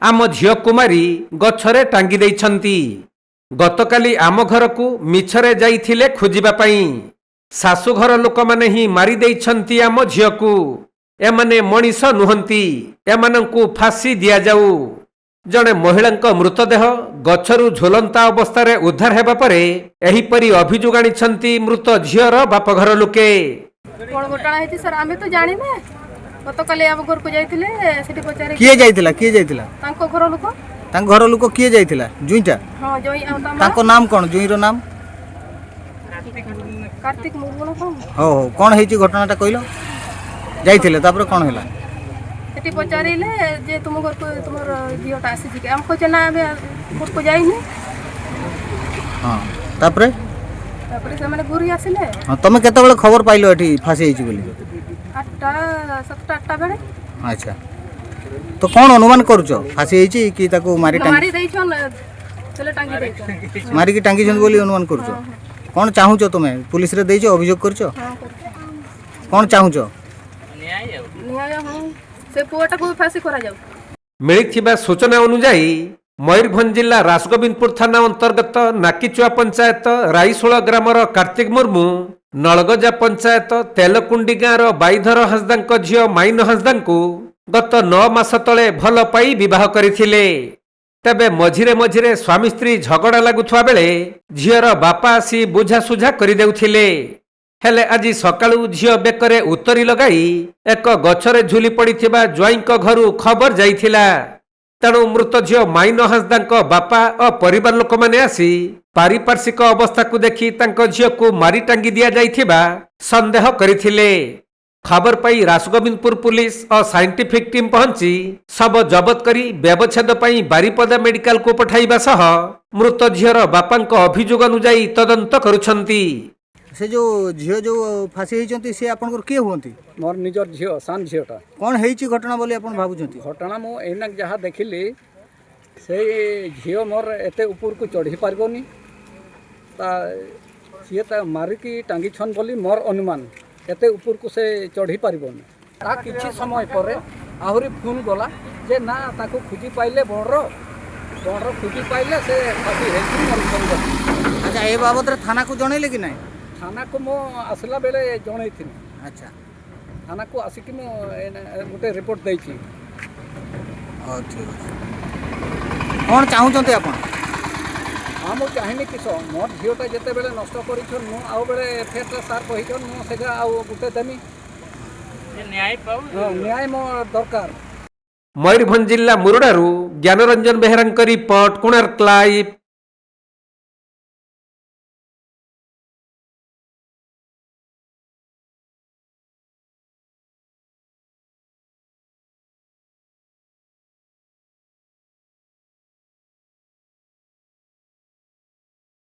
आम झियो कुमारी गछरे टांगी देइछंती। गतकाली आम घर को मिछरे जाइथिले खोजिबा पई सासु घर लोक माने ही मारी देइछंती आम झियो को। एमाने मनीष नुहंती, एमानंकु फांसी दिया जाऊ। जड़े महिला मृतदेह गछरु झोलंता अवस्था रे उद्धार हेबा परे एहिपरि अभियोग आनिछंती मृत झियर बापघर लोके। कोन घटना हेती सर आमे तो जानि ने। गतकाली आम घर को जाइथिले सेठी पचारे किए जाइथिला तांको घर लोक। तांको घर लोक किए जाइथिला जुईटा? हां जोई तांको नाम कोन? जुईरो नाम कार्तिक मुर्मु कोन। हो हो कोन हेची घटनाटा कहिलो? जाइथिले तापर कोन होला? सेठी पचारिले जे तुम घर को तुमर जियोटा आसी कि हम कहचे ना आमे घर को जाइनी। हां तापर से माने गुरी आसिले। हां तमे केते बेले खबर पाइलो एठी फांसी हेची बोली? 8टा 7टा 8टा बेले। अच्छा तो कौन अनुमान करूछ फांसी हेची कि ताको मारी देइछन चले टांगी देइछन मारी की टांगी छन बोली अनुमान करूछ? कौन चाहूछ तमे पुलिस रे देइछ अभियोग करछ? कौन चाहूछ? न्याय हो से पुआटा को फांसी करा जाऊ। मिलिथिबा सूचना अनुसार मयूरभंज जिला रासगोविंदपुर थाना अंतर्गत नाकीचुआ पंचायत राईशोल ग्रामर कार्तिक मुर्मू नलगजा पंचायत तेलकुंडी गाँवर बाईधर हांसदा झील माइन हांसदा गत 9 मास तले भल पाई विवाह करथिले। तेबे मझिरे मझिरे स्वामी स्त्री झगड़ा लागुथवा बेले झीर बापा आसी बुझासुझा करि देउथिले। हेले आज सकाळु झील बेकरे उतरी लगाई एक गछरे झुली पड़िथिबा ज्वाईंक घरु खबर जाइथिला। तेणु मृत झील माइन हांसदा बापा और परिवार लोक माने आसी पारिपार्श्विक अवस्था को देखि तांको झील को मारी टांगी दिया जाइथिबा संदेह करिथिले। खबर पाई रासगोविंदपुर पुलिस और साइंटिफिक टीम पहुंची शव जबत करी व्यवच्छेद पाई बारिपदा मेडिकल को पठाइबा सह मृत झीर बापांक अभियोग अनुसार तदंत करुछंती। से जो झियो जो फांसी हेचंती से आपन के होंती? मोर निजर झियो सान झियोटा। कौन हेची घटना बोली आपन भाबुछंती? घटना मो एनक जहाँ देखिली से झियो मोर एते ऊपर को चढ़ी पारबनी ता सीए ता मारिकी टांगी छन बोली मोर अनुमान। एते ऊपर को से चढ़ी पारबनी ता किछि समय परे आहुरी फोन गला जे ना ताको खुजी पाइले बड़ खुजी पाइले से फांसी हेची मोर फोन गला। अच्छा ए बाबत रे थाना को जणैले कि नाही? थाना को मो आसला बेले जणै थी। अच्छा थाना को आसिक मो गोटे रिपोर्ट देछि। हां ठीक है। कौन चाहूचंते आपन? हाँ मो चाहिनी किस मोर झीलटा जिते बेले नष्ट कर आउ बेले एफआईआर सार कहीन मो से आउ गोटे देमी न्याय पाऊ। न्याय मो दरकार। मयूरभंज जिला मुरुडारू ज्ञानरंजन बेहेरांक रिपोर्ट कोणार्क लाइव।